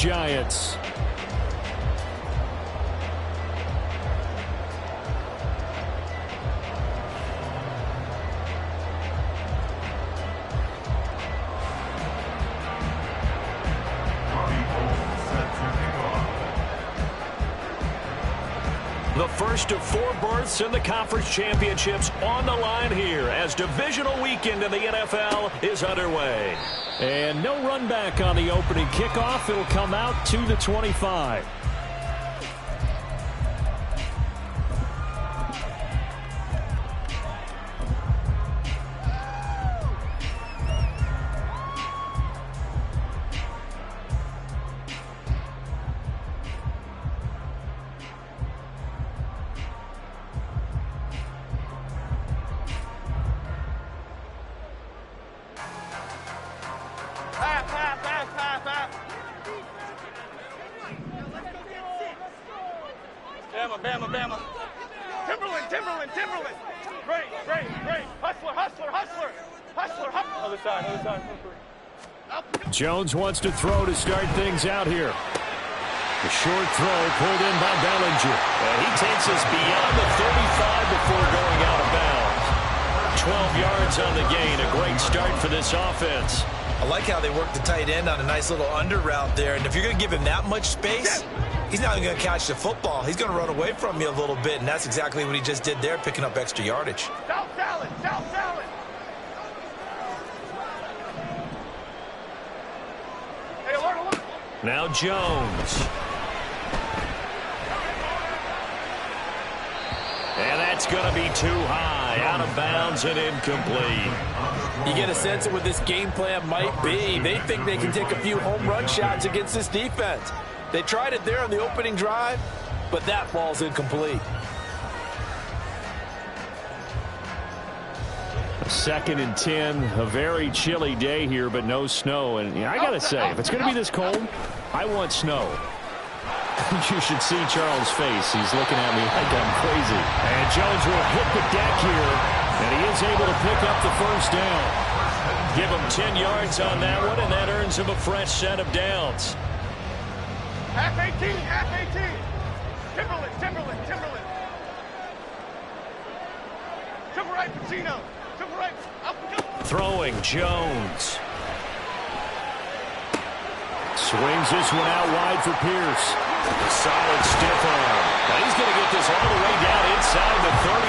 Giants. The first of 4 berths in the conference championships on the line here as divisional weekend in the NFL is underway. And no run back on the opening kickoff. It'll come out to the 25. Bama. Timberland. Great. Hustler. Other side. Jones wants to throw to start things out here. The short throw pulled in by Bellinger. And he takes us beyond the 35 before going out of bounds. 12 yards on the gain. A great start for this offense. I like how they work the tight end on a nice little under route there. And if you're going to give him that much space, he's not even going to catch the football. He's going to run away from you a little bit, and that's exactly what he just did there, picking up extra yardage. South salad. Hey, alert. Now Jones. And that's going to be too high, out of bounds and incomplete. You get a sense of what this game plan might be. They think they can take a few home run shots against this defense. They tried it there on the opening drive, but that ball's incomplete. 2nd and 10, a very chilly day here, but no snow. And I got to say, if it's going to be this cold, I want snow. You should see Charles' face. He's looking at me like I'm crazy. And Jones will hit the deck here, and he is able to pick up the first down. Give him 10 yards on that one, and that earns him a fresh set of downs. Half 18. Timberland. Triple right, Pacino. Triple right. Throwing, Jones. Swings this one out wide for Pierce. Solid stiff arm. Now he's going to get this all the way down inside the 35.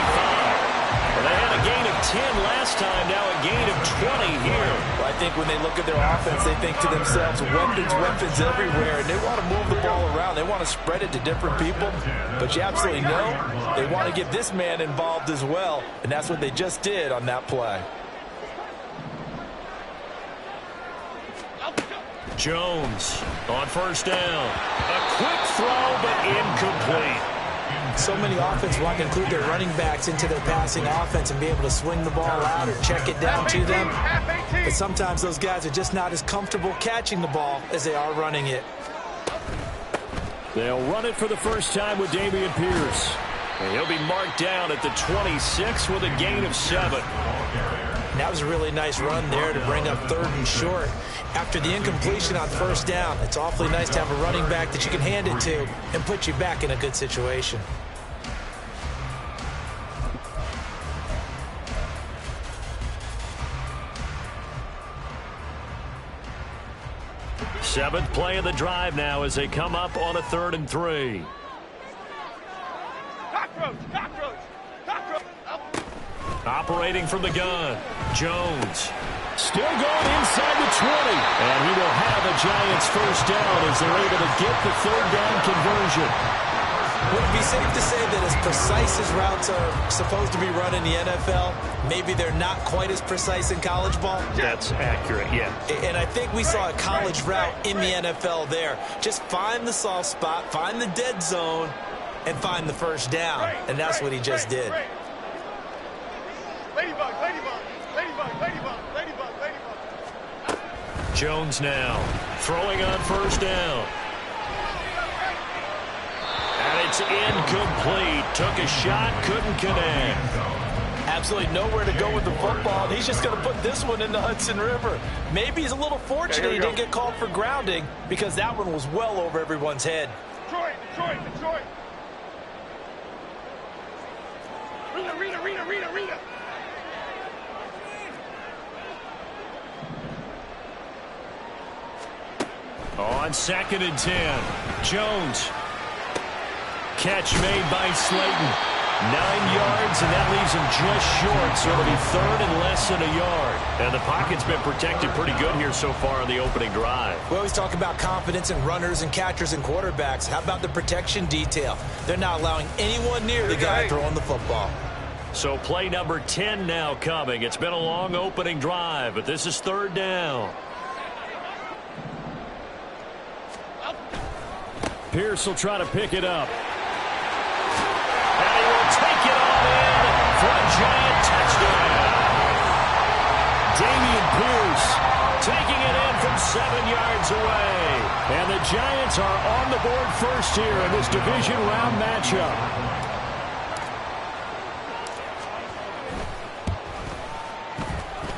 Well, they had a gain of 10 last time, now a gain of 20 here. Well, I think when they look at their offense, they think to themselves, weapons everywhere, and they want to move the ball around. They want to spread it to different people, but you absolutely know they want to get this man involved as well, and that's what they just did on that play. Jones on first down. A quick throw, but incomplete. So many offenses want to include their running backs into their passing offense and be able to swing the ball out or check it down to them. But sometimes those guys are just not as comfortable catching the ball as they are running it. They'll run it for the first time with Dameon Pierce. And he'll be marked down at the 26 with a gain of 7. That was a really nice run there to bring up 3rd and short. After the incompletion on first down, it's awfully nice to have a running back that you can hand it to and put you back in a good situation. Seventh play of the drive now as they come up on a 3rd and 3. Cockroach. Operating from the gun, Jones. Still going inside the 20. And he will have a Giants first down as they're able to get the 3rd down conversion. Would it be safe to say that as precise as routes are supposed to be run in the NFL, maybe they're not quite as precise in college ball? That's accurate, yeah. And I think we saw a college route in the NFL there. Just find the soft spot, find the dead zone, and find the first down. And that's what he just did. Ladybug. Jones now throwing on first down. And it's incomplete. Took a shot, couldn't connect. Absolutely nowhere to go with the football, and he's just going to put this one in the Hudson River. Maybe he's a little fortunate he didn't get called for grounding because that one was well over everyone's head. Detroit, Detroit, Detroit. Rita. On 2nd and 10, Jones. Catch made by Slayton. 9 yards, and that leaves him just short, so it'll be 3rd and less than a yard. And the pocket's been protected pretty good here so far on the opening drive. We always talk about confidence in runners and catchers and quarterbacks. How about the protection detail? They're not allowing anyone near the guy throwing the football. So play number 10 now coming. It's been a long opening drive, but this is 3rd down. Pierce will try to pick it up. And he will take it all in for a giant touchdown. Dameon Pierce taking it in from 7 yards away. And the Giants are on the board first here in this division round matchup.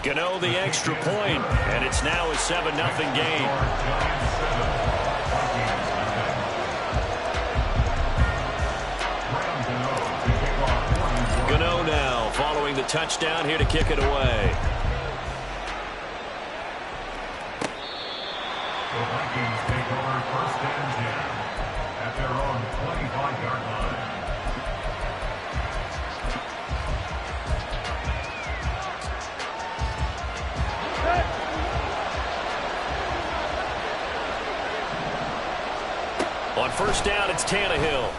Gano the extra point, and it's now a 7-0 game. Gano now following the touchdown here to kick it away. The Vikings take over 1st and 10 at their own 25-yard line. On 1st down, it's Tannehill.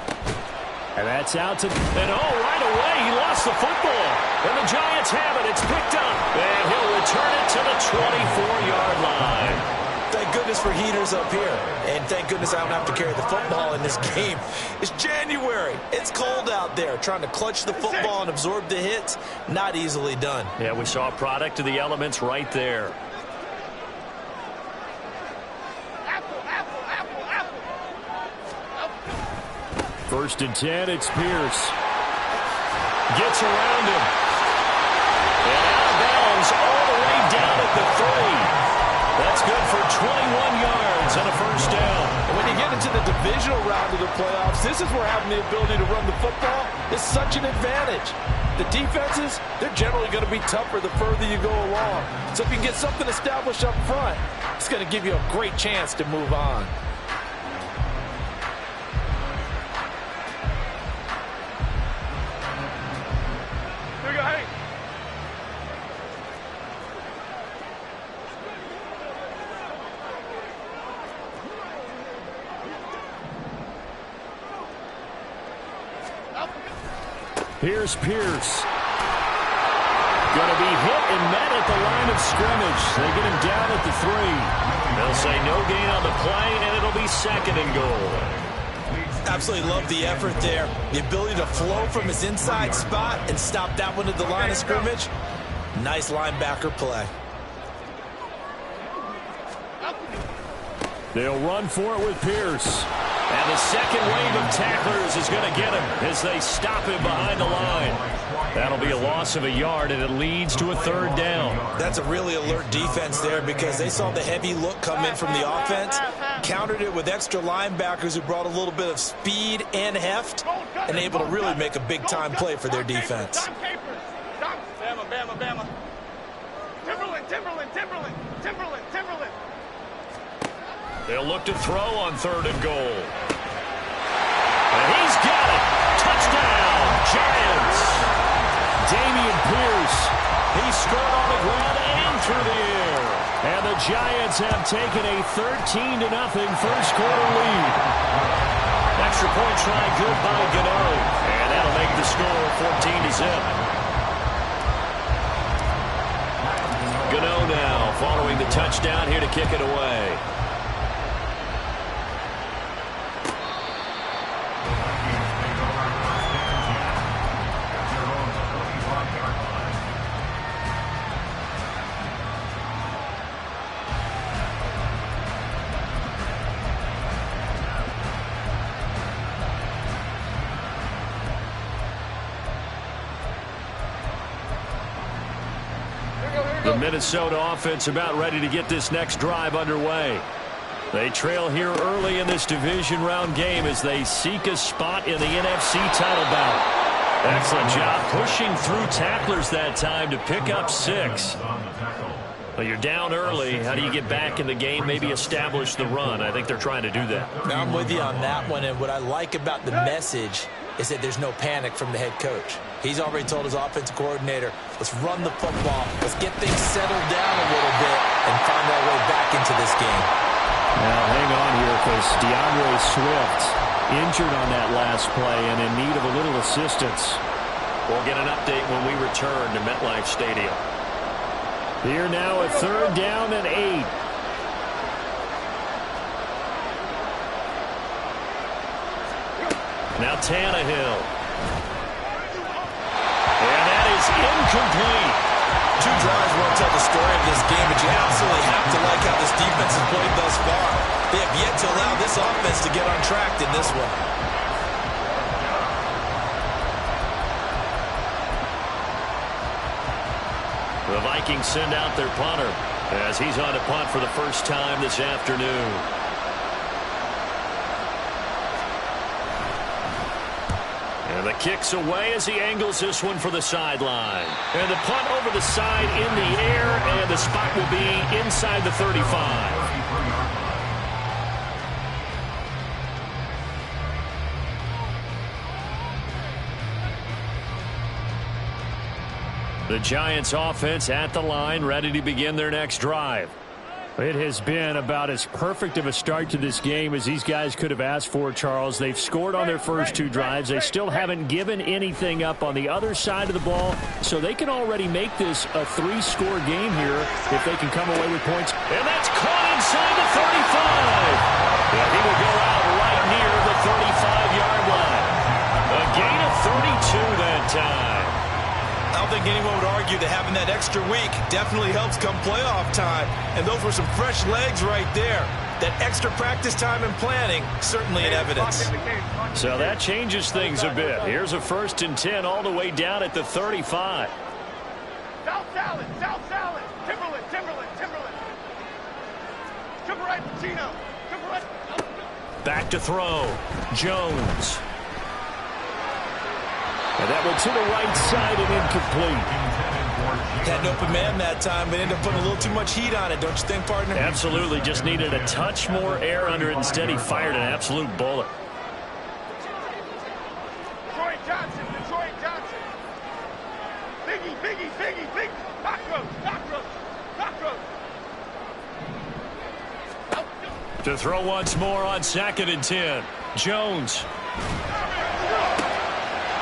And that's out to... And right away, he lost the football. And the Giants have it. It's picked up. And he'll return it to the 24-yard line. Thank goodness for heaters up here. And thank goodness I don't have to carry the football in this game. It's January. It's cold out there. Trying to clutch the football and absorb the hits, not easily done. Yeah, we saw a product of the elements right there. First and 10, it's Pierce. Gets around him. And out of bounds all the way down at the 3. That's good for 21 yards and a 1st down. And when you get into the divisional round of the playoffs, this is where having the ability to run the football is such an advantage. The defenses, they're generally going to be tougher the further you go along. So if you can get something established up front, it's going to give you a great chance to move on. Here's Pierce. Going to be hit and met at the line of scrimmage. They get him down at the 3. They'll say no gain on the play, and it'll be 2nd and goal. Absolutely love the effort there. The ability to flow from his inside spot and stop that one at the line of scrimmage. Nice linebacker play. They'll run for it with Pierce. And the second wave of tacklers is going to get him as they stop him behind the line. That'll be a loss of a yard, and it leads to a 3rd down. That's a really alert defense there because they saw the heavy look come in from the offense, countered it with extra linebackers who brought a little bit of speed and heft, and able to really make a big-time play for their defense. Bama. Timberland. They'll look to throw on 3rd and goal. And he's got it. Touchdown, Giants. Dameon Pierce. He scored on the ground and through the air. And the Giants have taken a 13-0 first quarter lead. Extra point try good by Gano. And that'll make the score 14-0. Gano now following the touchdown here to kick it away. The Minnesota offense about ready to get this next drive underway. They trail here early in this division round game as they seek a spot in the NFC title battle. Excellent job pushing through tacklers that time to pick up 6. Well, you're down early. How do you get back in the game, maybe establish the run? I think they're trying to do that. Now, I'm with you on that one, and what I like about the message is that there's no panic from the head coach. He's already told his offensive coordinator, let's run the football, let's get things settled down a little bit and find our way back into this game. Now, hang on here because DeAndre Swift injured on that last play and in need of a little assistance. We'll get an update when we return to MetLife Stadium. Here now at 3rd down and 8. Now Tannehill. And that is incomplete. 2 drives won't tell the story of this game, but you absolutely have to like how this defense has played thus far. They have yet to allow this offense to get on track in this one. The Vikings send out their punter as he's on to punt for the first time this afternoon. And the kick's away as he angles this one for the sideline. And the punt over the side in the air, and the spot will be inside the 35. The Giants offense at the line, ready to begin their next drive. It has been about as perfect of a start to this game as these guys could have asked for, Charles. They've scored on their first 2 drives. They still haven't given anything up on the other side of the ball, so they can already make this a 3-score game here if they can come away with points. And that's caught inside the 35. And he will go out right near the 35-yard line. A gain of 32 that time. I don't think anyone would argue that having that extra week definitely helps come playoff time. And those were some fresh legs right there. That extra practice time and planning, certainly in evidence. So that changes things a bit. Here's a 1st and 10 all the way down at the 35. South salad, South salad. Timberland, Timberland, Timberland. Triple right, Pacino. Triple right. Back to throw. Jones. And that one to the right side and incomplete. Had an open man that time, but ended up putting a little too much heat on it, don't you think, partner? Absolutely. Just needed a touch more air under it. Instead, he fired an absolute bullet. Detroit Johnson, Detroit Johnson. Biggie, Biggie, Biggie, Biggie. Cockroach, cockroach, cockroach. To throw once more on 2nd and 10. Jones.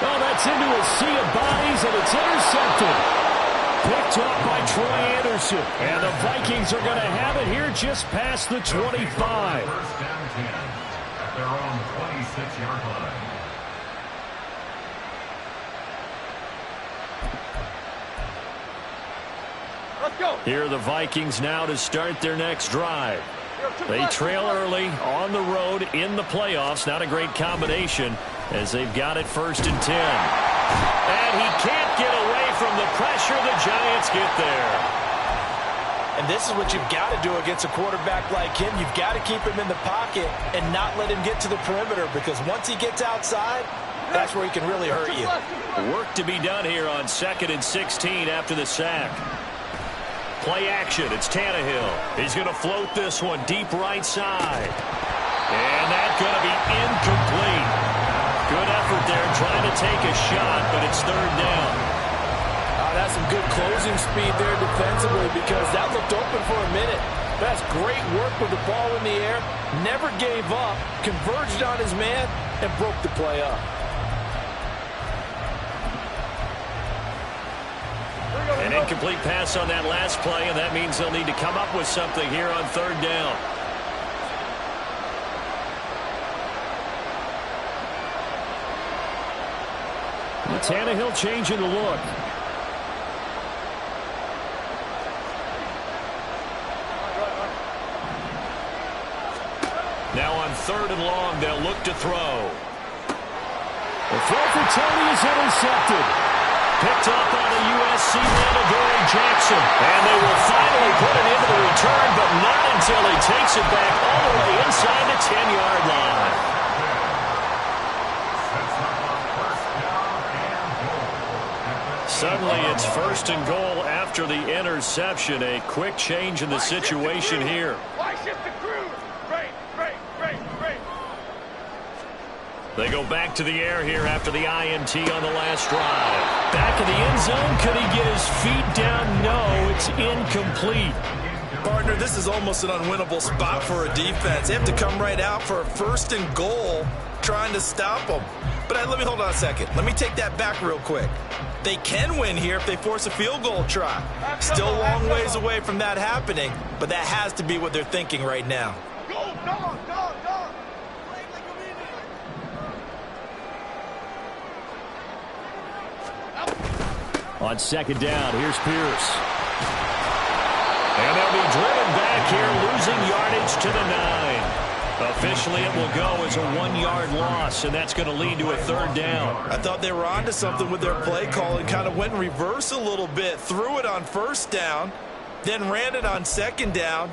Oh, that's into a sea of bodies, and it's intercepted. Picked off by Troy Anderson. And the Vikings are going to have it here just past the 25. 1st and 10 at their own 26-yard line. Let's go. Here are the Vikings now to start their next drive. They trail early on the road in the playoffs. Not a great combination as they've got it 1st and 10. And he can't get away from the pressure. The Giants get there. And this is what you've got to do against a quarterback like him. You've got to keep him in the pocket and not let him get to the perimeter, because once he gets outside, that's where he can really hurt you. Work to be done here on 2nd and 16 after the sack. Play action. It's Tannehill. He's going to float this one deep right side. And that's going to be incomplete. Good effort there trying to take a shot, but it's 3rd down. That's some good closing speed there defensively, because that looked open for a minute. That's great work with the ball in the air. Never gave up, converged on his man, and broke the play up. An incomplete pass on that last play, and that means they'll need to come up with something here on 3rd down. Tannehill changing the look. Now on 3rd and long, they'll look to throw. The throw for Tony is intercepted. picked up by the USC man, Adoree Jackson. And they will finally put it into the return, but not until he takes it back all the way inside the 10-yard line. Suddenly it's 1st and goal after the interception. A quick change in the situation here. Why shift the crew? Great. They go back to the air here after the INT on the last drive. Back in the end zone. Could he get his feet down? No, it's incomplete. Partner, this is almost an unwinnable spot for a defense. They have to come right out for a 1st and goal trying to stop them. But let me hold on a second. Let me take that back real quick. They can win here if they force a field goal try. Still a long ways away from that happening, but that has to be what they're thinking right now. Go, dog. On 2nd down, here's Pierce. And they'll be driven back here, losing yardage to the 9. Officially, it will go as a 1-yard loss, and that's going to lead to a 3rd down. I thought they were onto something with their play call and kind of went in reverse a little bit. Threw it on 1st down, then ran it on 2nd down.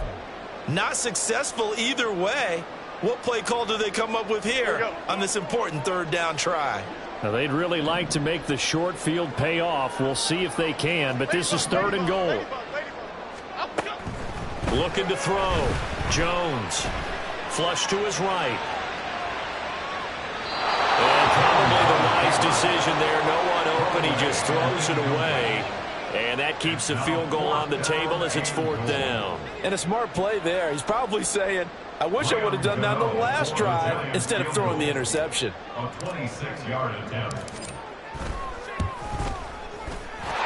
Not successful either way. What play call do they come up with here on this important 3rd down try? Now, they'd really like to make the short field pay off. We'll see if they can, but this is 3rd and goal. Looking to throw. Jones. Flush to his right. And probably the wise decision there. No one open. He just throws it away. And that keeps the field goal on the table as it's 4th down. And a smart play there. He's probably saying, I wish I would have done that on the last drive instead of throwing the interception. A 26-yard attempt.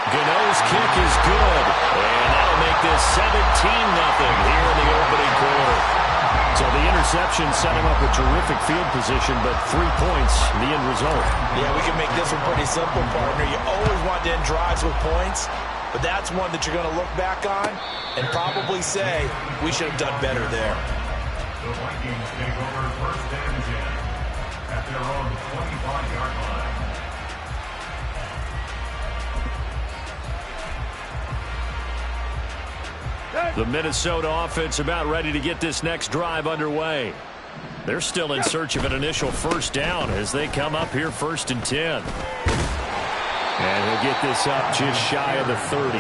Gano's kick is good. And that'll make this 17-0 here in the opening quarter. So the interception set him up with terrific field position, but 3 points, the end result. Yeah, we can make this one pretty simple, partner. You always want to end drives with points, but that's one that you're going to look back on and probably say, we should have done better there. The Vikings take over 1st and 10 at their own 25-yard line. The Minnesota offense about ready to get this next drive underway. They're still in search of an initial 1st down as they come up here 1st and 10. And he'll get this up just shy of the 30.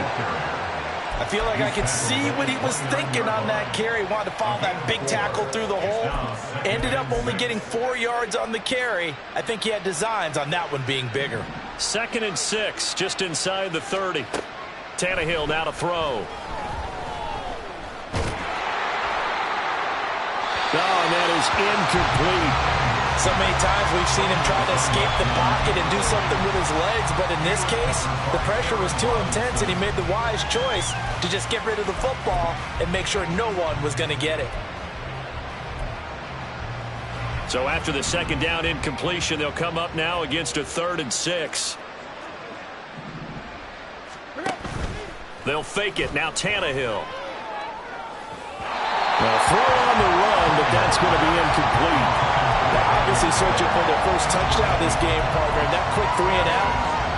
I feel like I can see what he was thinking on that carry. Wanted to follow that big tackle through the hole. Ended up only getting 4 yards on the carry. I think he had designs on that one being bigger. 2nd and 6, just inside the 30. Tannehill now to throw. Oh, and that is incomplete. So many times we've seen him try to escape the pocket and do something with his legs, but in this case, the pressure was too intense and he made the wise choice to just get rid of the football and make sure no one was going to get it. So after the 2nd down incompletion, they'll come up now against a 3rd and 6. They'll fake it. Now Tannehill. Well, throw on the run, but that's going to be incomplete. They're obviously searching for their first touchdown this game, partner. And that quick 3 and out,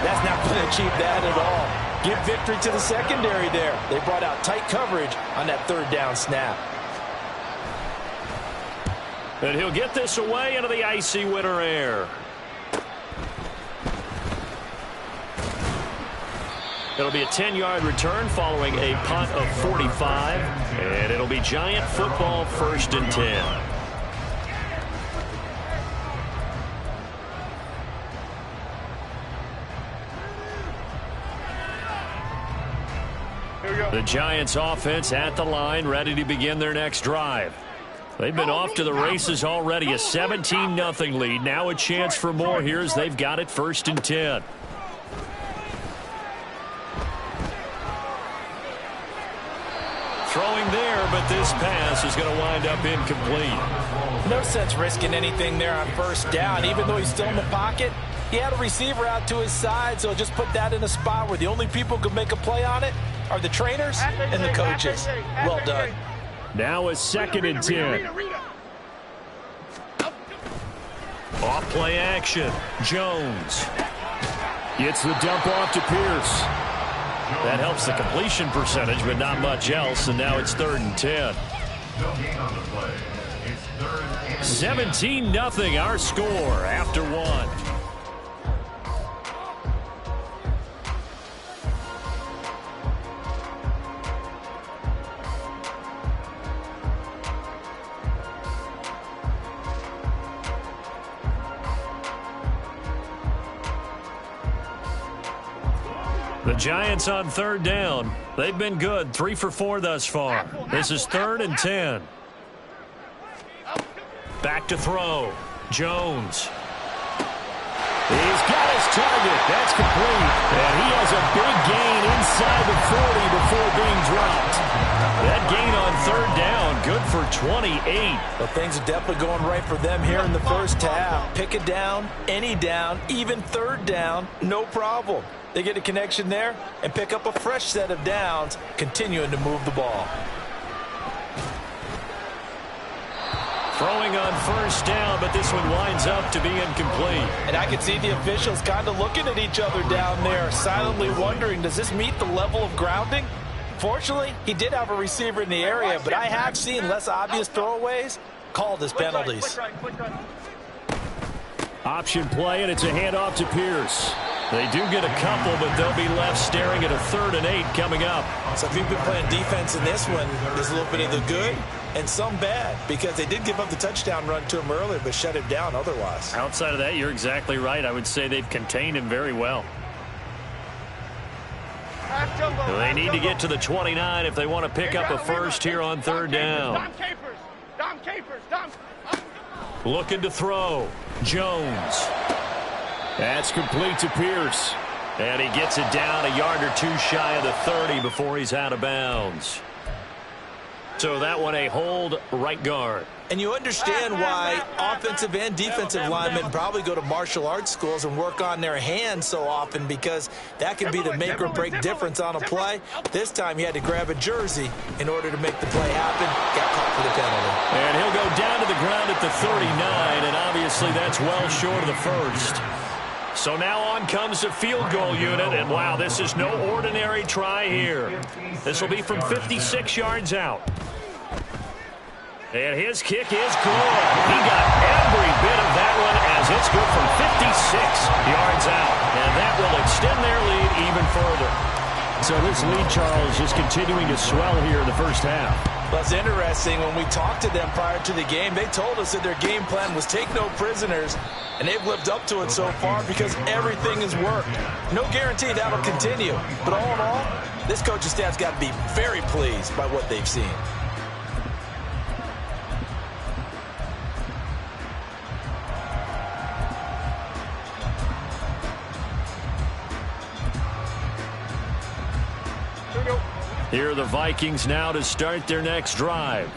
that's not going to achieve that at all. Give victory to the secondary there. They brought out tight coverage on that 3rd down snap. And he'll get this away into the icy winter air. It'll be a 10-yard return following a punt of 45. And it'll be Giant football 1st and 10. The Giants offense at the line, ready to begin their next drive. They've been off to the races already. A 17-0 lead. Now a chance for more here as they've got it 1st and 10. Throwing there, but this pass is going to wind up incomplete. No sense risking anything there on 1st down. Even though he's still in the pocket, he had a receiver out to his side, so just put that in a spot where the only people who can make a play on it are the trainers and the coaches. Well done. Now a 2nd and 10. Off play action. Jones. Gets the dump off to Pierce. That helps the completion percentage, but not much else, and now it's 3rd and 10. 17-0 our score after 1. The Giants on 3rd down. They've been good, 3 for 4 thus far. This is 3rd and 10. Back to throw. Jones. He's got his target. That's complete. And he has a big gain inside the 40 before being dropped. That gain on 3rd down, good for 28. Well, things are definitely going right for them here in the first half. Pick it down, any down, even 3rd down, no problem. They get a connection there and pick up a fresh set of downs, continuing to move the ball. Throwing on 1st down, but this one winds up to be incomplete. And I can see the officials kind of looking at each other down there, silently wondering, does this meet the level of grounding? Fortunately, he did have a receiver in the area, but I have seen less obvious throwaways called as penalties. Option play, and it's a handoff to Pierce. They do get a couple, but they'll be left staring at a 3rd and 8 coming up. So if you've been playing defense in this one, there's a little bit of the good and some bad, because they did give up the touchdown run to him earlier, but shut him down otherwise. Outside of that, you're exactly right. I would say they've contained him very well. They need to get to the 29 if they want to pick up a first here on 3rd down. Looking to throw. Jones. That's complete to Pierce. And he gets it down a yard or 2 shy of the 30 before he's out of bounds. So that one a hold right guard. And you understand why offensive and defensive linemen probably go to martial arts schools and work on their hands so often, because that can be the make or break difference on a play. This time he had to grab a jersey in order to make the play happen. Got caught for the penalty. And he'll go down to the ground at the 39, and obviously that's well short of the first. So now on comes the field goal unit, and wow, this is no ordinary try here. This will be from 56 yards out. And his kick is good. He got every bit of that one, as it's good from 56 yards out. And that will extend their lead even further. So this lead, Charles, is continuing to swell here in the first half. Well, it's interesting. When we talked to them prior to the game, they told us that their game plan was take no prisoners, and they've lived up to it so far because everything has worked. No guarantee that'll continue. But all in all, this coaching staff's got to be very pleased by what they've seen. Here are the Vikings now to start their next drive.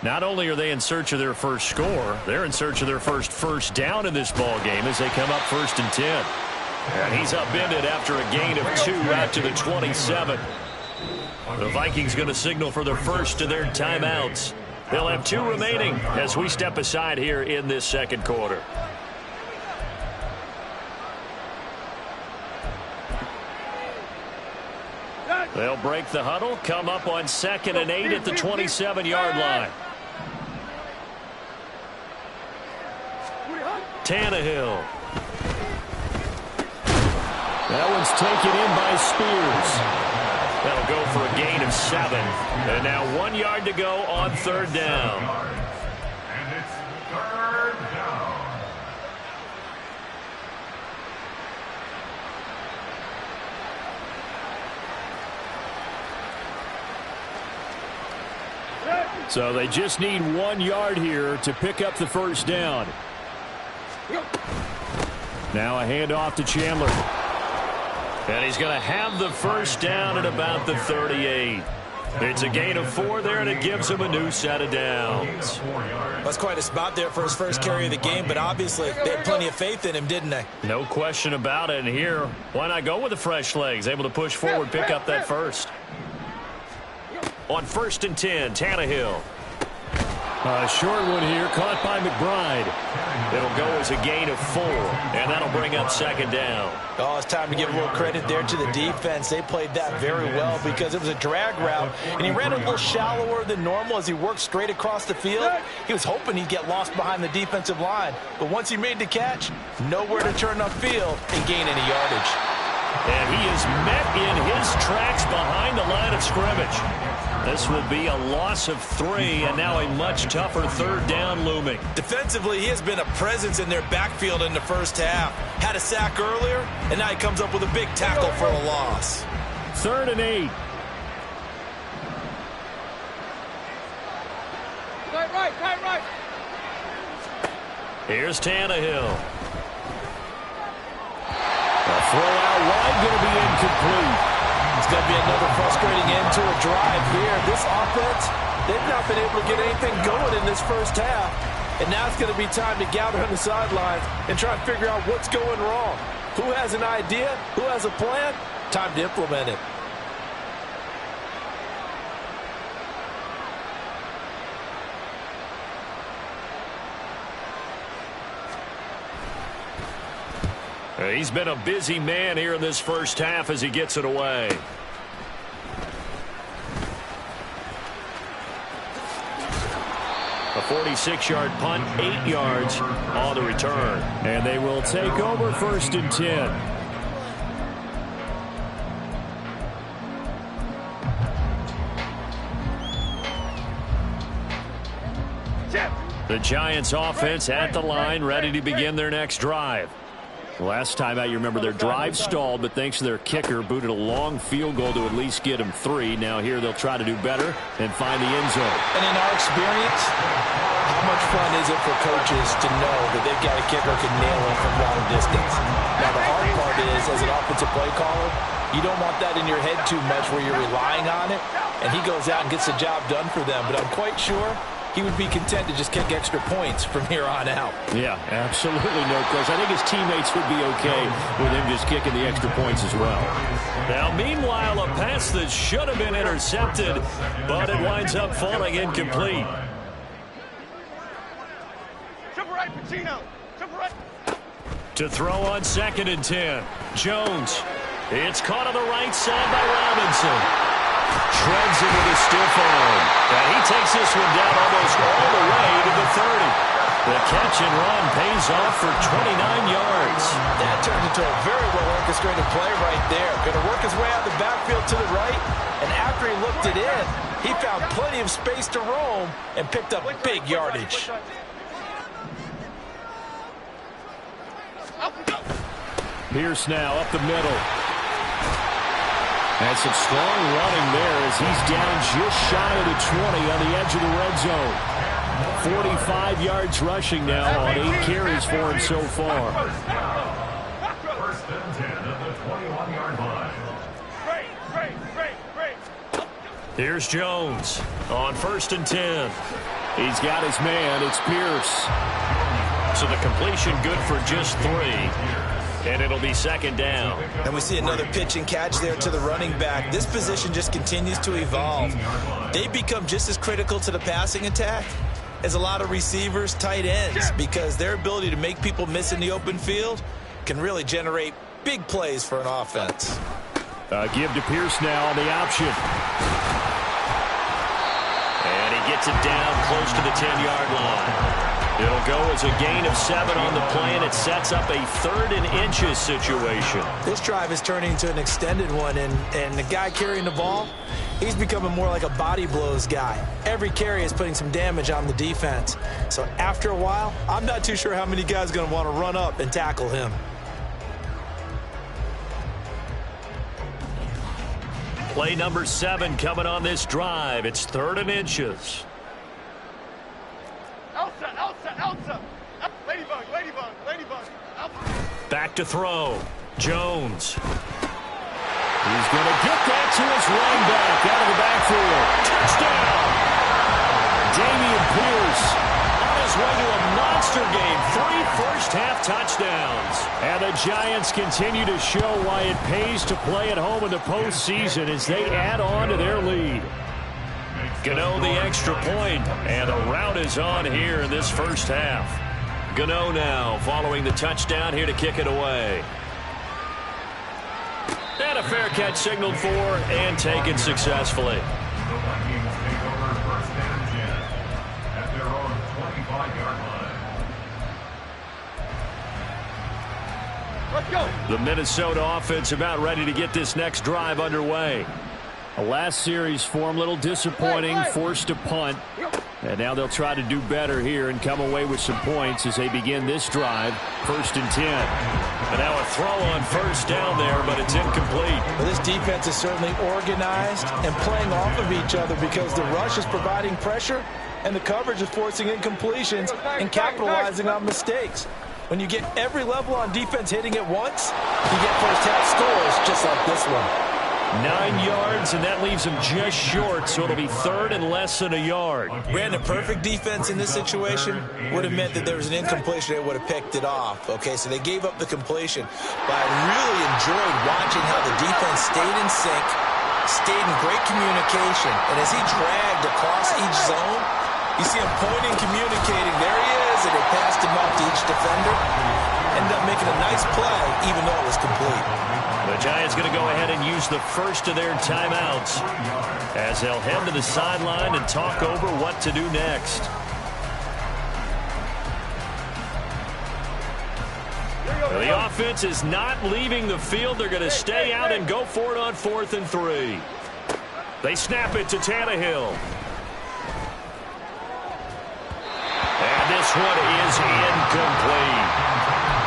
Not only are they in search of their first score, they're in search of their first down in this ball game as they come up 1st and 10. And he's upended after a gain of 2 out to the 27. The Vikings going to signal for the first of their timeouts. They'll have 2 remaining as we step aside here in this second quarter. They'll break the huddle, come up on 2nd and 8 at the 27-yard line. Tannehill. That one's taken in by Spears. That'll go for a gain of 7. And now 1 yard to go on 3rd down. And it's 3rd down. So they just need 1 yard here to pick up the first down. Now a handoff to Chandler. And he's going to have the first down at about the 38. It's a gain of 4 there, and it gives him a new set of downs. That's quite a spot there for his first carry of the game, but obviously they had plenty of faith in him, didn't they? No question about it. And here, why not go with the fresh legs? Able to push forward, pick up that first. On 1st and 10, Tannehill. A short one here, caught by McBride. It'll go as a gain of 4, and that'll bring up second down. Oh, it's time to give a little credit there to the defense. They played that very well because it was a drag route, and he ran a little shallower than normal as he worked straight across the field. He was hoping he'd get lost behind the defensive line, but once he made the catch, nowhere to turn upfield and gain any yardage. And he is met in his tracks behind the line of scrimmage. This will be a loss of 3, and now a much tougher third down looming. Defensively, he has been a presence in their backfield in the first half. Had a sack earlier, and now he comes up with a big tackle for a loss. 3rd and 8. Right. Here's Tannehill. A throw out wide, going to be incomplete. It's going to be another frustrating end to a drive here. This offense, they've not been able to get anything going in this first half. And now it's going to be time to gather on the sidelines and try and figure out what's going wrong. Who has an idea? Who has a plan? Time to implement it. He's been a busy man here in this first half as he gets it away. A 46-yard punt, 8 yards on the return. And they will take over 1st and 10. The Giants offense at the line, ready to begin their next drive. Last time out, you remember their drive stalled, but thanks to their kicker, booted a long field goal to at least get them 3. Now here they'll try to do better and find the end zone. And in our experience, how much fun is it for coaches to know that they've got a kicker who can nail it from long distance? Now the hard part is, as an offensive play caller, you don't want that in your head too much where you're relying on it, and he goes out and gets the job done for them. But I'm quite sure he would be content to just kick extra points from here on out. Yeah, absolutely no question. I think his teammates would be okay with him just kicking the extra points as well. Now, meanwhile, a pass that should have been intercepted, but it winds up falling incomplete. To throw on 2nd and 10. Jones. It's caught on the right side by Robinson. Treads it with a stiff arm. And he takes this one down almost all the way to the 30. The catch and run pays off for 29 yards. That turned into a very well orchestrated play right there. Going to work his way out the backfield to the right. And after he looked it in, he found plenty of space to roam and picked up big yardage. Pierce now up the middle. And some strong running there as he's down just shy of the 20 on the edge of the red zone. 45 yards rushing now on 8 carries for him so far. 1st and 10 at the 21-yard line. Here's Jones on 1st and 10. He's got his man. It's Pierce. So the completion good for just 3. And it'll be 2nd down. And we see another pitch and catch there to the running back. This position just continues to evolve. They become just as critical to the passing attack as a lot of receivers, tight ends, because their ability to make people miss in the open field can really generate big plays for an offense. Give to Pierce now on the option. And he gets it down close to the 10-yard line. It'll go as a gain of 7 on the play, and it sets up a 3rd and inches situation. This drive is turning into an extended one, and the guy carrying the ball, he's becoming more like a body blows guy. Every carry is putting some damage on the defense. So after a while, I'm not too sure how many guys are going to want to run up and tackle him. Play number 7 coming on this drive. It's 3rd and inches. Elsa. Ladybug. Back to throw. Jones. He's going to get that to his running back out of the backfield. Touchdown! Dameon Pierce on his way to a monster game. 3 first-half touchdowns. And the Giants continue to show why it pays to play at home in the postseason as they add on to their lead. Gano the extra point, and a rout is on here in this first half. Gano now following the touchdown here to kick it away. And a fair catch signaled for and taken successfully. The Vikings take over first and 10 at their own 25-yard line. Let's go. The Minnesota offense about ready to get this next drive underway. A last series for them, a little disappointing, forced to punt. And now they'll try to do better here and come away with some points as they begin this drive, 1st and 10. And now a throw on first down there, but it's incomplete. Well, this defense is certainly organized and playing off of each other because the rush is providing pressure and the coverage is forcing incompletions and capitalizing on mistakes. When you get every level on defense hitting at once, you get first half scores just like this one. 9 yards, and that leaves him just short, so it'll be 3rd and less than a yard. Brandon, perfect defense in this situation would have meant that there was an incompletion. They would have picked it off. Okay, so they gave up the completion. But I really enjoyed watching how the defense stayed in sync, stayed in great communication. And as he dragged across each zone, you see him pointing, communicating. There he is, and they passed him up to each defender. Ended up making a nice play, even though it was complete. The Giants going to go ahead and use the first of their timeouts as they'll head to the sideline and talk over what to do next. The offense is not leaving the field. They're going to stay out and go for it on 4th and 3. They snap it to Tannehill. And this one is incomplete.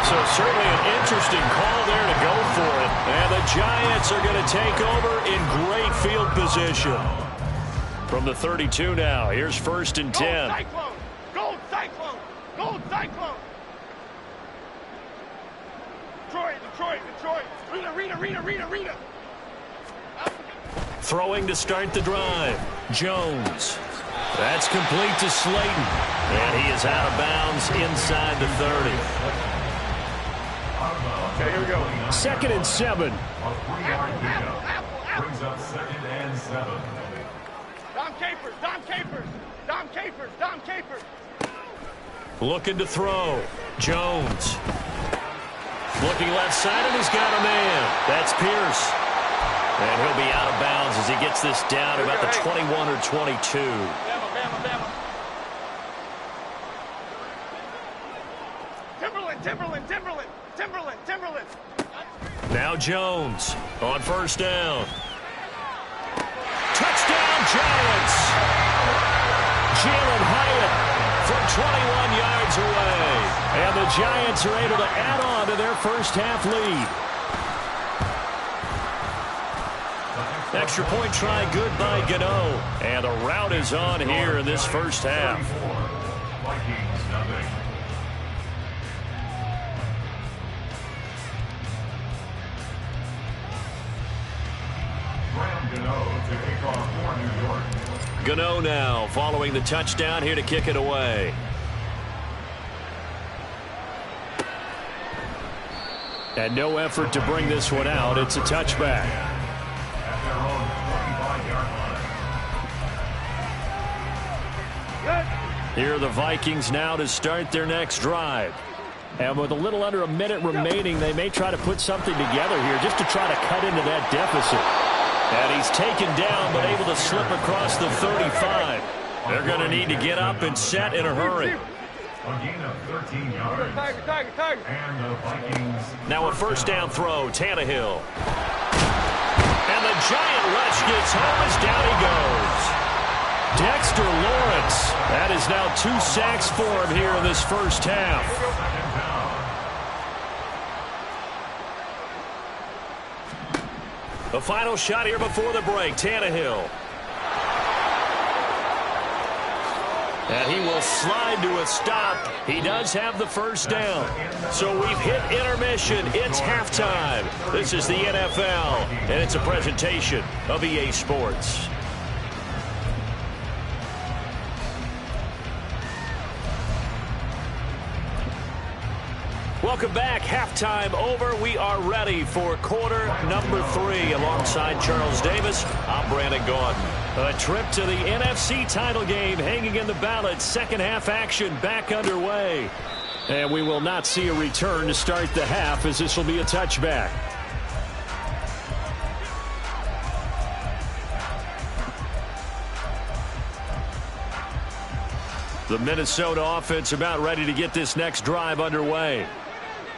So certainly an interesting call there to go for it. And the Giants are going to take over in great field position. From the 32 now, here's 1st and 10. Gold Cyclone! Gold Cyclone! Gold Cyclone! Detroit! Rita! Throwing to start the drive. Jones. That's complete to Slayton. And he is out of bounds inside the 30. Okay, here we go. 2nd and 7. A 3-yard pickup brings up 2nd and 7. Dom Capers. Looking to throw. Jones. Looking left side, and he's got a man. That's Pierce. And he'll be out of bounds as he gets this down about the 21 or 22. Bama. Timberland. Now Jones on first down. Touchdown, Giants. Jalen Hyatt from 21 yards away. And the Giants are able to add on to their first half lead. Extra point try good by Gano. And a rout is on here in this first half. Vikings nothing. Gano now following the touchdown here to kick it away. And no effort to bring this one out. It's a touchback. At their own 25-yard line. Here are the Vikings now to start their next drive. And with a little under a minute remaining, they may try to put something together here just to try to cut into that deficit. And he's taken down but able to slip across the 35. They're going to need to get up and set in a hurry. A gain of 13 yards. Tiger. And the Vikings. Now a first down throw, Tannehill. And the giant rush gets home as down he goes. Dexter Lawrence. That is now 2 sacks for him here in this first half. The final shot here before the break, Tannehill. And he will slide to a stop. He does have the first down. So we've hit intermission. It's halftime. This is the NFL, and it's a presentation of EA Sports. Welcome back. Halftime over. We are ready for quarter number 3. Alongside Charles Davis, I'm Brandon Gaudin. A trip to the NFC title game hanging in the balance. Second half action back underway. And we will not see a return to start the half, as this will be a touchback. The Minnesota offense about ready to get this next drive underway.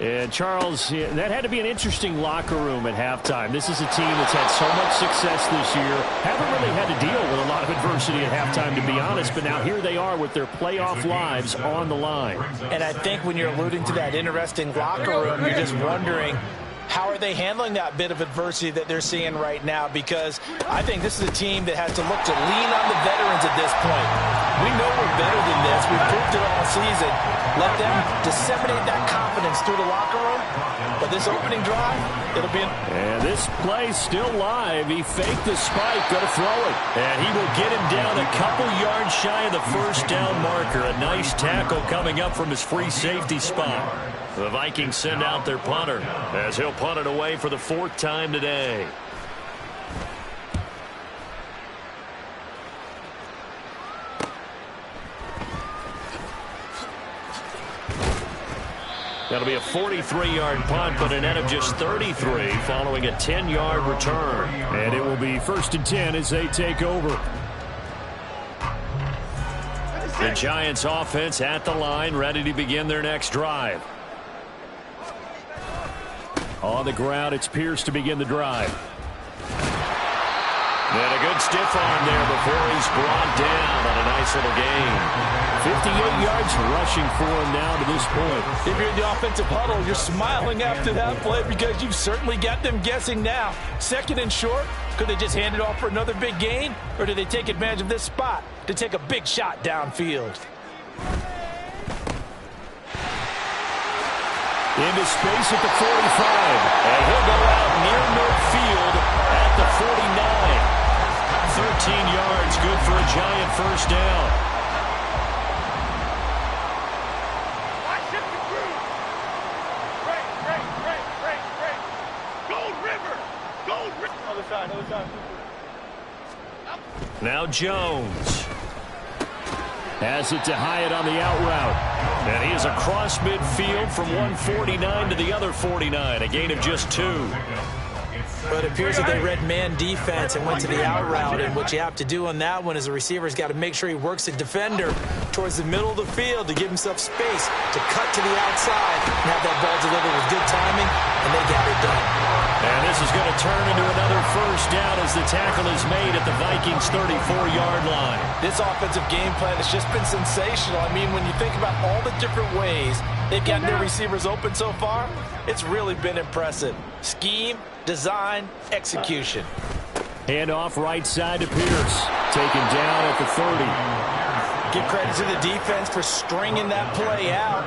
And Charles, that had to be an interesting locker room at halftime. This is a team that's had so much success this year. Haven't really had to deal with a lot of adversity at halftime, to be honest. But now here they are with their playoff lives on the line. And I think when you're alluding to that interesting locker room, you're just wondering, how are they handling that bit of adversity that they're seeing right now? Because I think this is a team that has to look to lean on the veterans at this point. We know we're better than this. We've proved it all season. Let them disseminate that confidence through the locker room. But this opening drive, it'll be... And this play still live. He faked the spike, going to throw it. And he will get him down a couple yards shy of the first down marker. A nice tackle coming up from his free safety spot. The Vikings send out their punter as he'll punt it away for the fourth time today. That'll be a 43-yard punt, but a net of just 33 following a 10-yard return. And it will be 1st and 10 as they take over. The Giants offense at the line, ready to begin their next drive. On the ground, it's Pierce to begin the drive. And a good stiff arm there before he's brought down on a nice little gain. 58 yards rushing for him now to this point. If you're in the offensive huddle, you're smiling after that play because you've certainly got them guessing now. 2nd and short, could they just hand it off for another big gain? Or do they take advantage of this spot to take a big shot downfield? Into space at the 45. And he'll go out near midfield at the 49. 13 yards, good for a Giant first down. Other side. Now Jones has it to Hyatt on the out route. And he is across midfield from 149 to the other 49. A gain of just 2. But it appears that they read man defense and went to the out route. And what you have to do on that one is the receiver's got to make sure he works the defender towards the middle of the field to give himself space to cut to the outside and have that ball delivered with good timing, and they got it done. And this is going to turn into another first down as the tackle is made at the Vikings' 34-yard line. This offensive game plan has just been sensational. I mean, when you think about all the different ways they've gotten their receivers open so far, it's really been impressive. Scheme, design, execution. Handoff right side to Pierce. Taken down at the 30. Give credit to the defense for stringing that play out.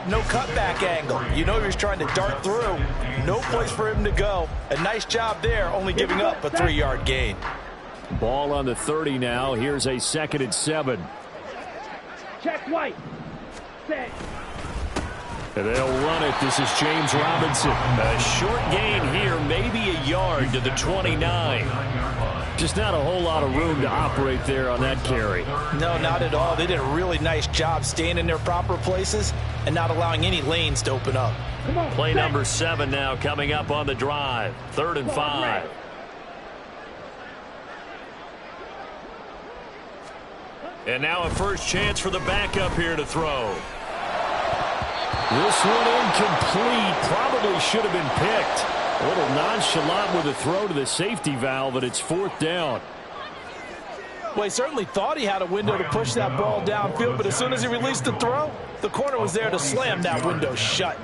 No cutback angle. You know he was trying to dart through. No place for him to go. A nice job there, only giving up a 3-yard gain. Ball on the 30 now. Here's a 2nd and 7. Check White. Set. And they'll run it. This is James Robinson. A short gain here, maybe a yard to the 29. Just not a whole lot of room to operate there on that carry. No, not at all. They did a really nice job staying in their proper places and not allowing any lanes to open up. Play number 7 now coming up on the drive. 3rd and 5. And now a first chance for the backup here to throw. This one incomplete. Probably should have been picked. A little nonchalant with a throw to the safety valve, and it's 4th down. Well, he certainly thought he had a window to push that ball downfield, but as soon as he released the throw, the corner was there to slam that window shut.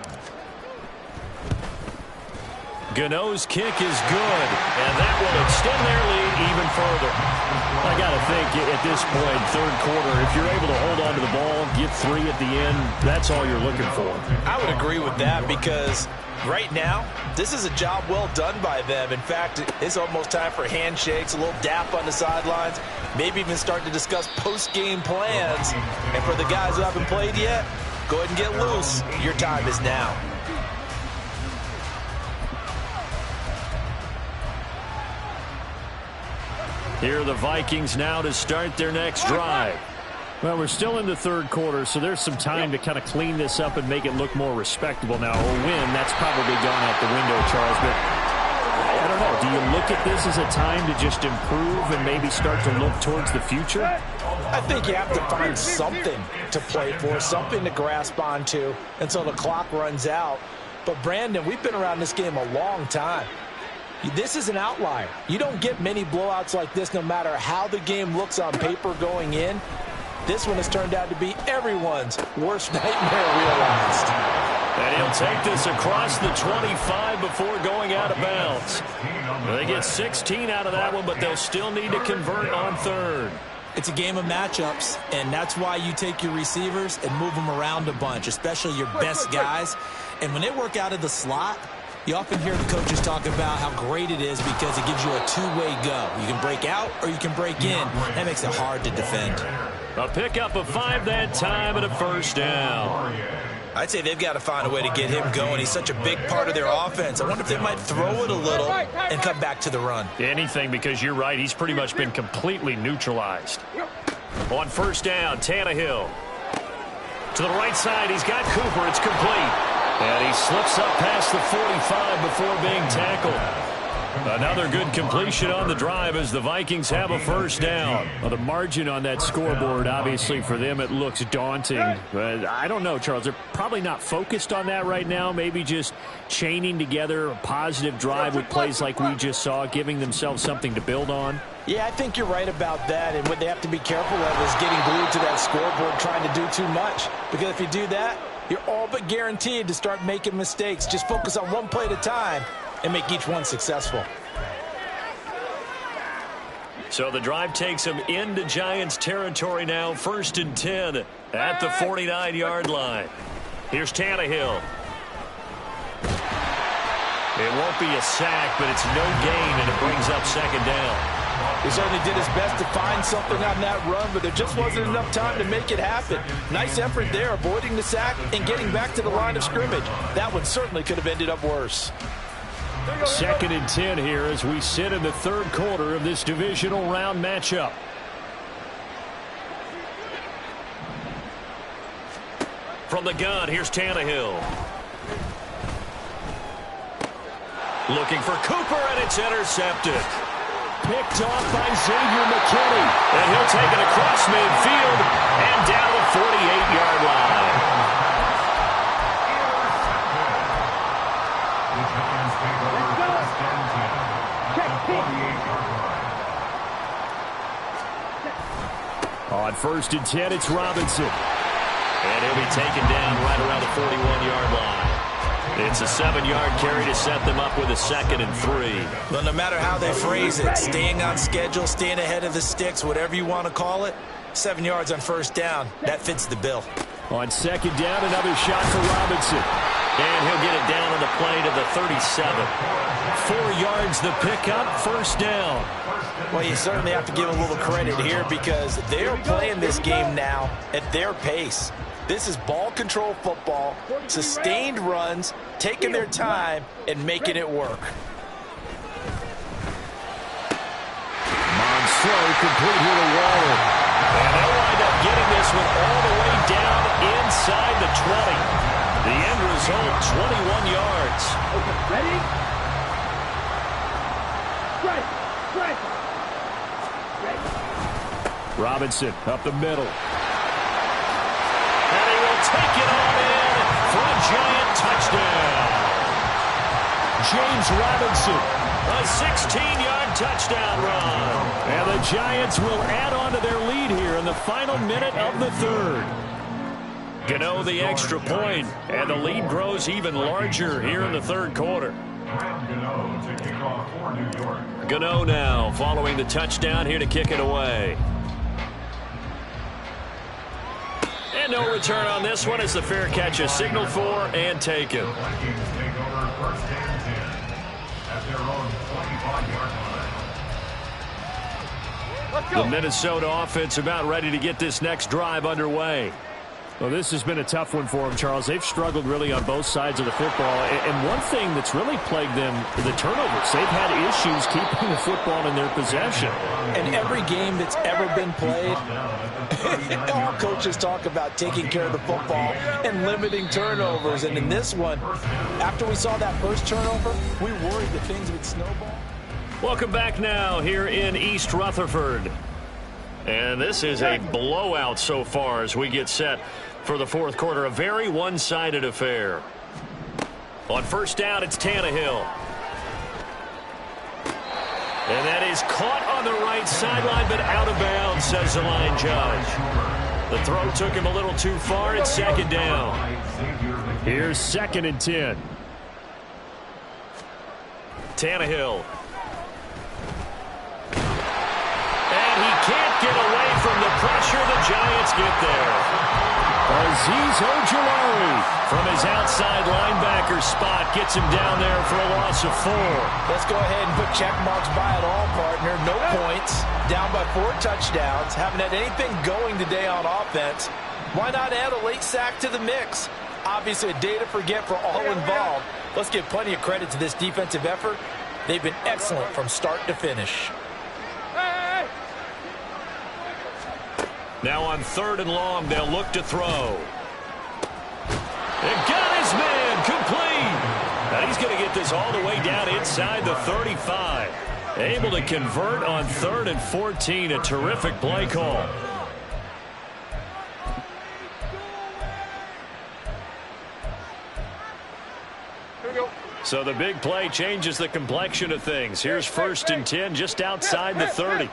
Gano's kick is good, and that will extend their lead even further. I got to think at this point, third quarter, if you're able to hold on to the ball, get 3 at the end, that's all you're looking for. I would agree with that because right now, this is a job well done by them. In fact, it's almost time for handshakes, a little dap on the sidelines, maybe even start to discuss post-game plans. And for the guys who haven't played yet, go ahead and get loose. Your time is now. Here are the Vikings now to start their next drive. Well, we're still in the third quarter, so there's some time to kind of clean this up and make it look more respectable. Now, a win, that's probably gone out the window, Charles, but I don't know. Do you look at this as a time to just improve and maybe start to look towards the future? I think you have to find something to play for, something to grasp onto until the clock runs out. But, Brandon, we've been around this game a long time. This is an outlier. You don't get many blowouts like this no matter how the game looks on paper going in. This one has turned out to be everyone's worst nightmare realized. And he'll take this across the 25 before going out of bounds. They get 16 out of that one, but they'll still need to convert on third. It's a game of matchups, and that's why you take your receivers and move them around a bunch, especially your best guys. And when they work out of the slot, you often hear the coaches talk about how great it is because it gives you a two-way go. You can break out or you can break in. That makes it hard to defend. A pickup of 5 that time and a first down. I'd say they've got to find a way to get him going. He's such a big part of their offense. I wonder if they might throw it a little and come back to the run. Anything, because you're right. He's pretty much been completely neutralized. On first down, Tannehill. To the right side, he's got Cooper. It's complete. And he slips up past the 45 before being tackled. Another good completion on the drive as the Vikings have a first down. Well, the margin on that scoreboard, obviously for them, it looks daunting. But I don't know, Charles. They're probably not focused on that right now. Maybe just chaining together a positive drive with plays like we just saw, giving themselves something to build on. Yeah, I think you're right about that. And what they have to be careful of is getting glued to that scoreboard trying to do too much. Because if you do that, you're all but guaranteed to start making mistakes. Just focus on one play at a time and make each one successful. So the drive takes them into Giants territory now. 1st and 10 at the 49-yard line. Here's Tannehill. It won't be a sack, but it's no gain, and it brings up 2nd down. He certainly did his best to find something on that run, but there just wasn't enough time to make it happen. Nice effort there, avoiding the sack and getting back to the line of scrimmage. That one certainly could have ended up worse. 2nd and 10 here as we sit in the third quarter of this divisional round matchup. From the gun, here's Tannehill. Looking for Cooper, and it's intercepted. Picked off by Xavier McKinney. And he'll take it across midfield and down the 48-yard line. On 1st and 10, it's Robinson. And he'll be taken down right around the 41-yard line. It's a 7-yard carry to set them up with a 2nd and 3. Well, no matter how they phrase it, staying on schedule, staying ahead of the sticks, whatever you want to call it, 7 yards on 1st down, that fits the bill. On 2nd down, another shot for Robinson. And he'll get it down on the play to the 37. 4 yards the pickup, 1st down. Well, you certainly have to give a little credit here because they're playing this game now at their pace. This is ball control football, sustained runs, taking their time, and making it work. Monstro complete here to Waller. And they'll wind up getting this one all the way down inside the 20. The end result, 21 yards. Okay, ready? Right. Robinson up the middle. And he will take it on in for a Giant touchdown. James Robinson, a 16-yard touchdown run. And the Giants will add on to their lead here in the final minute of the third. Gano the extra point, and the lead grows even larger here in the third quarter. to kick off for New York. Gano now following the touchdown here to kick it away. And no return on this one as the fair catch is signaled for and taken. The Vikings take over first and 10 at their own 25-yard line. Let's go. The Minnesota offense about ready to get this next drive underway. Well, this has been a tough one for them, Charles. They've struggled really on both sides of the football. And one thing that's really plagued them, the turnovers. They've had issues keeping the football in their possession. And every game that's ever been played, all coaches talk about taking care of the football and limiting turnovers. And in this one, after we saw that first turnover, we worried that things would snowball. Welcome back now here in East Rutherford. And this is a blowout so far as we get set for the fourth quarter. A very one-sided affair. On first down, it's Tannehill. And that is caught on the right sideline, but out of bounds, says the line judge. The throw took him a little too far. It's second down. Here's 2nd and 10. Tannehill. And he can't get away from the pressure. The Giants get there. Azeez Ojulari From his outside linebacker spot, gets him down there for a loss of 4. Let's go ahead and put check marks by it all, partner. No points. Down by 4 touchdowns. Haven't had anything going today on offense. Why not add a late sack to the mix? Obviously a day to forget for all involved. Let's give plenty of credit to this defensive effort. They've been excellent from start to finish. Now on 3rd and long, they'll look to throw. And got his man complete. Now he's going to get this all the way down inside the 35. Able to convert on 3rd and 14. A terrific play call. So the big play changes the complexion of things. Here's 1st and 10 just outside the 30.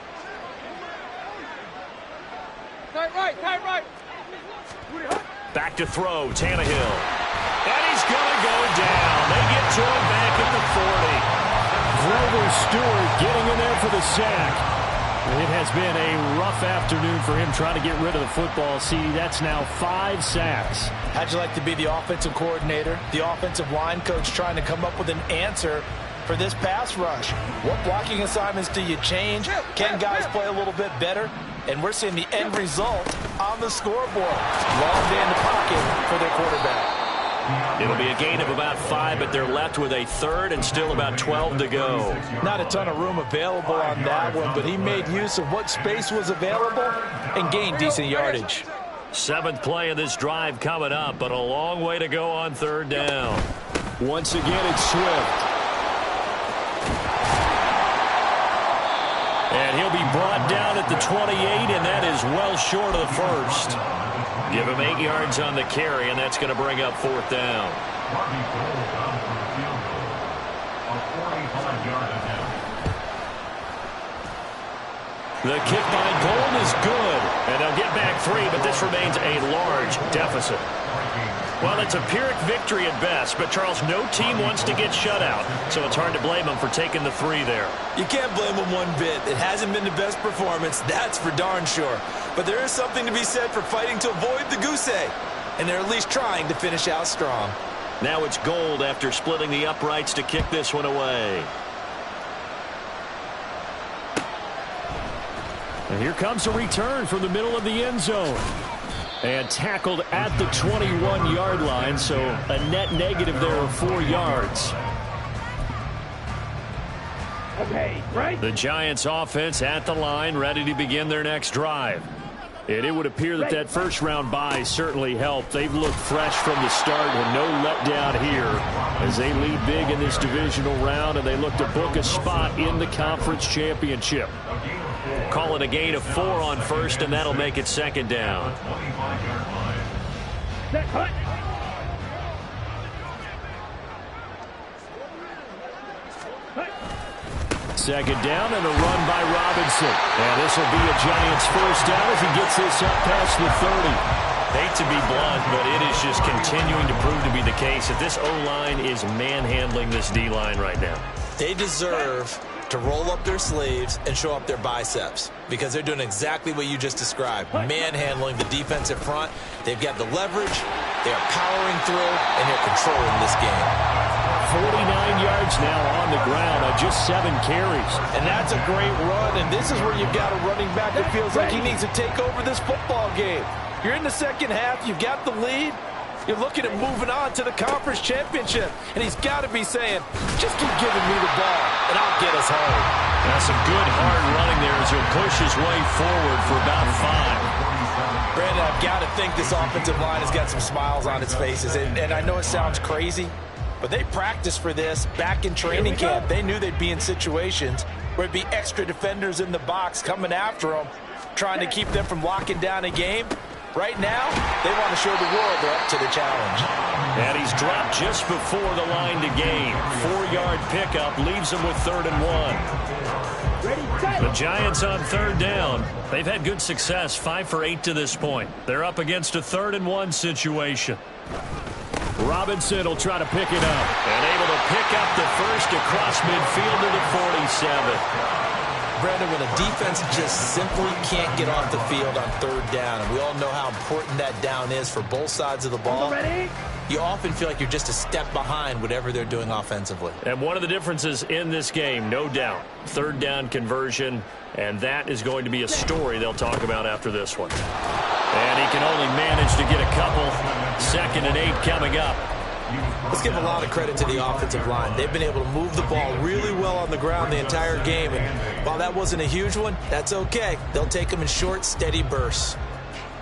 Right. Back to throw, Tannehill. And he's going to go down. They get to him back at the 40. Grover Stewart getting in there for the sack. It has been a rough afternoon for him trying to get rid of the football. See, that's now 5 sacks. How'd you like to be the offensive coordinator, the offensive line coach trying to come up with an answer for this pass rush? What blocking assignments do you change? Can guys play a little bit better? And we're seeing the end result on the scoreboard. Long day in the pocket for their quarterback. It'll be a gain of about 5, but they're left with a 3rd and still about 12 to go. Not a ton of room available on that one, but he made use of what space was available and gained decent yardage. 7th play of this drive coming up, but a long way to go on 3rd down. Once again, it's Swift. And he'll be brought down at the 28, and that is well short of the 1st. Give him 8 yards on the carry, and that's going to bring up 4th down. The kick by Golden is good, and they'll get back 3, but this remains a large deficit. Well, it's a Pyrrhic victory at best, but Charles, no team wants to get shut out, so it's hard to blame them for taking the 3 there. You can't blame them one bit. It hasn't been the best performance, that's for darn sure. But there is something to be said for fighting to avoid the goose egg, and they're at least trying to finish out strong. Now it's Gold after splitting the uprights to kick this one away. And here comes a return from the middle of the end zone. And tackled at the 21-yard line, so a net negative there of 4 yards. Okay, right. The Giants offense at the line, ready to begin their next drive. And it would appear that that first-round bye certainly helped. They've looked fresh from the start and no letdown here as they lead big in this divisional round, and they look to book a spot in the conference championship. Call it a gain of 4 on 1st, and that'll make it 2nd down. Second down and a run by Robinson. And this will be a Giants first down as he gets this up past the 30. Hate to be blunt, but it is just continuing to prove to be the case that this O-line is manhandling this D-line right now. They deserve to roll up their sleeves and show up their biceps because they're doing exactly what you just described, manhandling the defensive front. They've got the leverage, they're powering through, and they're controlling this game. 49 yards now on the ground on just 7 carries. And that's a great run, and this is where you've got a running back that feels like he needs to take over this football game. You're in the second half, you've got the lead, you're looking at moving on to the conference championship, and he's got to be saying, just keep giving me the ball, and I'll get us home. That's some good hard running there as he'll push his way forward for about 5. Brandon, I've got to think this offensive line has got some smiles on its faces, and I know it sounds crazy, but they practiced for this back in training camp. They knew they'd be in situations where it'd be extra defenders in the box coming after them, trying to keep them from locking down a game. Right now, they want to show the world they're up to the challenge. And he's dropped just before the line to gain. 4-yard pickup leaves him with 3rd and 1. The Giants on 3rd down. They've had good success, 5 for 8 to this point. They're up against a 3rd and 1 situation. Robinson will try to pick it up. And able to pick up the first across midfield to the 47. Brandon, when a defense just simply can't get off the field on 3rd down, and we all know how important that down is for both sides of the ball, you often feel like you're just a step behind whatever they're doing offensively. And one of the differences in this game, no doubt, 3rd down conversion, and that is going to be a story they'll talk about after this one. And he can only manage to get a couple. 2nd and 8 coming up. Let's give a lot of credit to the offensive line. They've been able to move the ball really well on the ground the entire game. And while that wasn't a huge one, that's okay. They'll take them in short, steady bursts.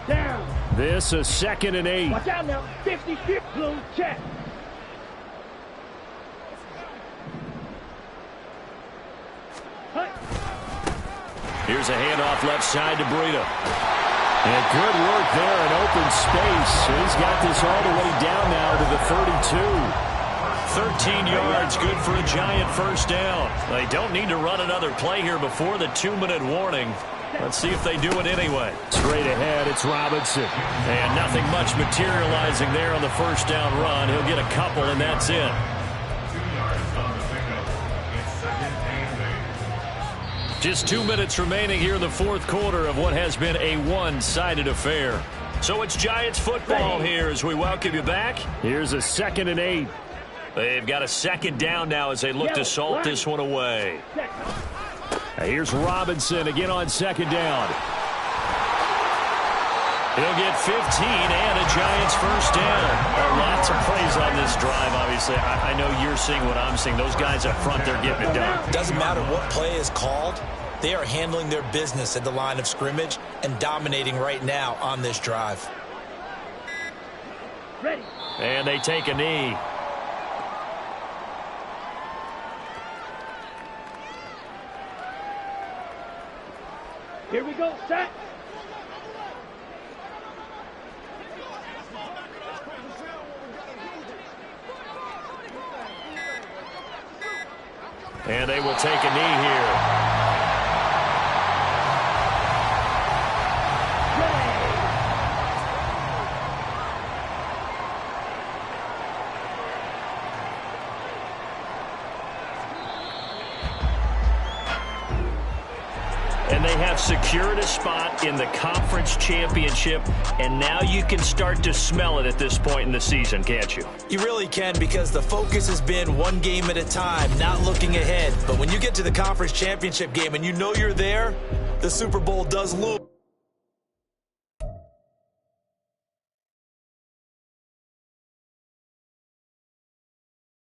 Down. This is 2nd and 8. Watch out now. 50-50 blue check. Here's a handoff left side to Breida. And good work there in open space. He's got this all the way down now to the 32. 13 yards, good for a Giant 1st down. They don't need to run another play here before the 2-minute warning. Let's see if they do it anyway. Straight ahead, it's Robinson. And nothing much materializing there on the 1st down run. He'll get a couple, and that's it. Just 2 minutes remaining here in the 4th quarter of what has been a one-sided affair. So it's Giants football here as we welcome you back. Here's a 2nd and 8. They've got a 2nd down now as they look to salt this one away. Now here's Robinson again on 2nd down. He'll get 15 and a Giants 1st down. Lots of plays on this drive, obviously. I know you're seeing what I'm seeing. Those guys up front, they're getting it done. Doesn't matter what play is called. They are handling their business at the line of scrimmage and dominating right now on this drive. Ready. And they take a knee. Here we go. Set. And they will take a knee here. And they have secured a spot in the conference championship, and now you can start to smell it at this point in the season, can't you? You really can, because the focus has been one game at a time, not looking ahead. But when you get to the conference championship game and you know you're there, the Super Bowl does loom.